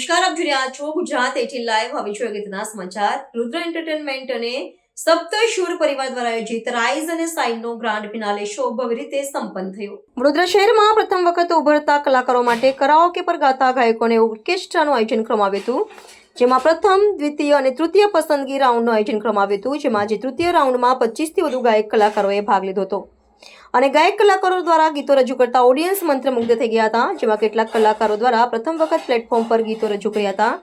નમસ્કાર, આપ જોઈ રહ્યા છો ગુજરાત 18 લાઈવ. હવે જોઈએ અગત્યના સમાચાર. રુદ્ર એન્ટરટેનમેન્ટ અને સપ્તશૂર પરિવાર દ્વારા આયોજિત રાઇઝ અને સાઇનનો ગ્રાન્ડ ફિનાલે શો ભવ્ય રીતે સંપન્ન થયો. વડોદરા શહેરમાં પ્રથમ વખત ઉભરતા કલાકારો માટે કરાઓકે પર ગાતા ગાયકોને ઓર્કેસ્ટ્રાનું આયોજન કરવામાં આવ્યું હતું, જેમાં પ્રથમ, દ્વિતીય અને તૃતીય પસંદગી રાઉન્ડનું આયોજન કરવામાં આવ્યું હતું, જેમાં આજે તૃતીય રાઉન્ડમાં 25થી વધુ ગાયક કલાકારોએ ભાગ લીધો હતો અને ગાયક કલાકારો દ્વારા ગીતો રજૂ કરતા ઓડિયન્સ મંત્રમુગ્ધ થઈ ગયા હતા. જેમાં કેટલાક કલાકારો દ્વારા પ્રથમ વખત પ્લેટફોર્મ પર ગીતો રજૂ કર્યા હતા.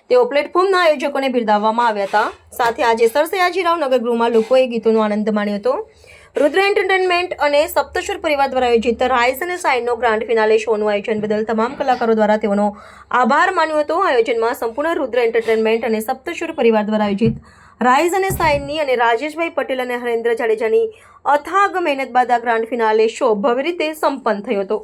તેઓ પ્લેટફોર્મના આયોજકોને બિરદાવવામાં આવ્યા હતા. સાથે આજે સરસયાજીરાવ નગરગૃહમાં લોકોએ ગીતોનો આનંદ માણ્યો હતો. રુદ્ર એન્ટરટેનમેન્ટ અને સપ્તશૂર પરિવાર દ્વારા આયોજિત રાઇઝ અને સાઇનનો ગ્રાન્ડ ફિનાલે શોનું આયોજન બદલ તમામ કલાકારો દ્વારા તેઓનો આભાર માન્યો હતો. આયોજનમાં સંપૂર્ણ રુદ્ર એન્ટરટેનમેન્ટ અને સપ્તશૂર પરિવાર દ્વારા આયોજિત રાઇઝ અને સાઇનની અને રાજેશભાઈ પટેલ અને હરેન્દ્ર જાડેજાની અથાગ મહેનત બાદ આ ગ્રાન્ડ ફિનાલે શો ભવ્ય રીતે સંપન્ન થયો હતો.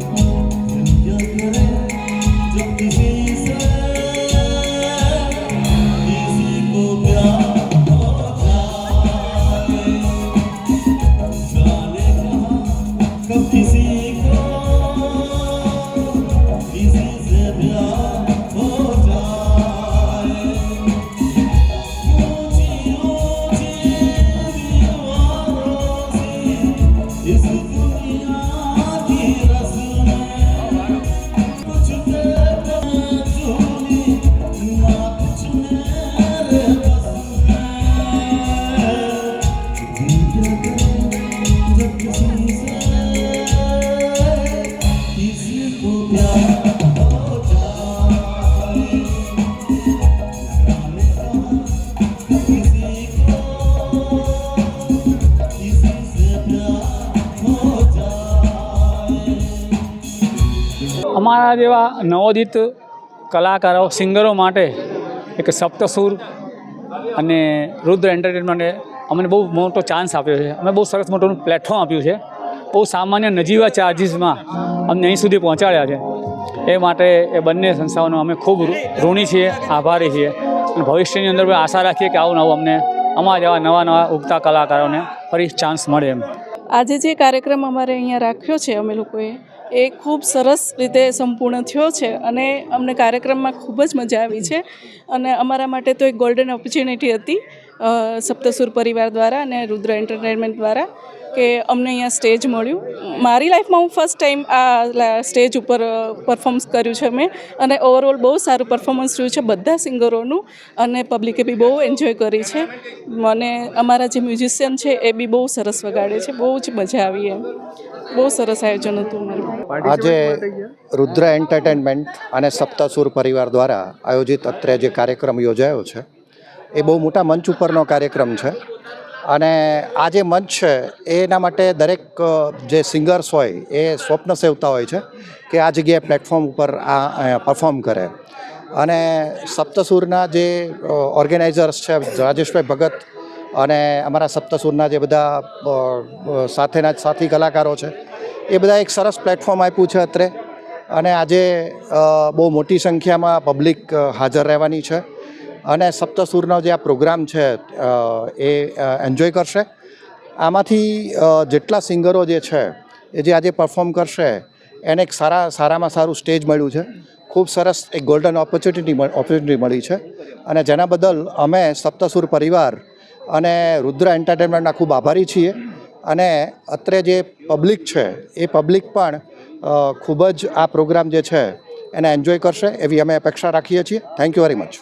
અમારા જેવા નવોદિત કલાકારો સિંગરો માટે એક સપ્તસૂર અને રુદ્ર એન્ટરટેનમેન્ટે અમને બહુ મોટો ચાન્સ આપ્યો છે. અમે બહુ સરસ મોટું પ્લેટફોર્મ આપ્યું છે. બહુ સામાન્ય નજીવા ચાર્જીસમાં અમને અહીં સુધી પહોંચાડ્યા છે. એ માટે એ બંને સંસ્થાઓનો અમે ખૂબ ઋણી છીએ, આભારી છીએ અને ભવિષ્યની અંદર આશા રાખીએ કે આવું નવું અમને અમારા જેવા નવા ઉગતા કલાકારોને ફરી ચાન્સ મળે એમ. આજે જે કાર્યક્રમ અમારે અહીંયા રાખ્યો છે અમે લોકોએ, એ ખૂબ સરસ રીતે સંપૂર્ણ થયો છે અને અમને કાર્યક્રમમાં ખૂબ જ મજા આવી છે. અને અમારા માટે તો એક ગોલ્ડન ઓપોર્ચ્યુનિટી હતી સપ્તસૂર પરિવાર દ્વારા અને રુદ્ર એન્ટરટેનમેન્ટ દ્વારા કે અમને અહીંયા સ્ટેજ મળ્યું. મારી લાઈફમાં હું ફર્સ્ટ ટાઈમ આ સ્ટેજ ઉપર પરફોર્મન્સ કર્યું છે મેં અને ઓવરઓલ બહુ સારું પરફોર્મન્સ રહ્યું છે બધા સિંગરોનું અને પબ્લિકે બી બહુ એન્જોય કરી છે. અને અમારા જે મ્યુઝિશિયન છે એ બી બહુ સરસ વગાડે છે. બહુ જ મજા આવી એમ. બહુ સરસ આયોજન હતું અમારું. આજે રુદ્ર એન્ટરટેનમેન્ટ અને સપ્તસૂર પરિવાર દ્વારા આયોજિત અત્રે જે કાર્યક્રમ યોજાયો છે એ બહુ મોટા મંચ ઉપરનો કાર્યક્રમ છે અને આ જે મંચ છે એના માટે દરેક જે સિંગર્સ હોય એ સ્વપ્ન સેવતા હોય છે કે આ જગ્યાએ પ્લેટફોર્મ ઉપર આ પરફોર્મ કરે. અને સપ્તસૂરના જે ઓર્ગેનાઇઝર્સ છે રાજેશભાઈ ભગત અને અમારા સપ્તસૂરના જે બધા સાથેના સાથી કલાકારો છે એ બધા એક સરસ પ્લેટફોર્મ આપ્યું છે અત્રે. અને આજે બહુ મોટી સંખ્યામાં પબ્લિક હાજર રહેવાની છે અને સપ્તસૂરનો જે આ પ્રોગ્રામ છે એ એન્જોય કરશે. આમાંથી જેટલા સિંગરો જે છે એ જે આજે પરફોર્મ કરશે એને એક સારામાં સારું સ્ટેજ મળ્યું છે. ખૂબ સરસ એક ગોલ્ડન ઓપોર્ચ્યુનિટી મળી છે અને જેના બદલ અમે સપ્તસૂર પરિવાર અને રુદ્ર એન્ટરટેનમેન્ટના ખૂબ આભારી છીએ. અને અત્રે જે પબ્લિક છે એ પબ્લિક પણ ખૂબ જ આ પ્રોગ્રામ જે છે એને એન્જોય કરશે એવી અમે અપેક્ષા રાખીએ છીએ. Thank you very much.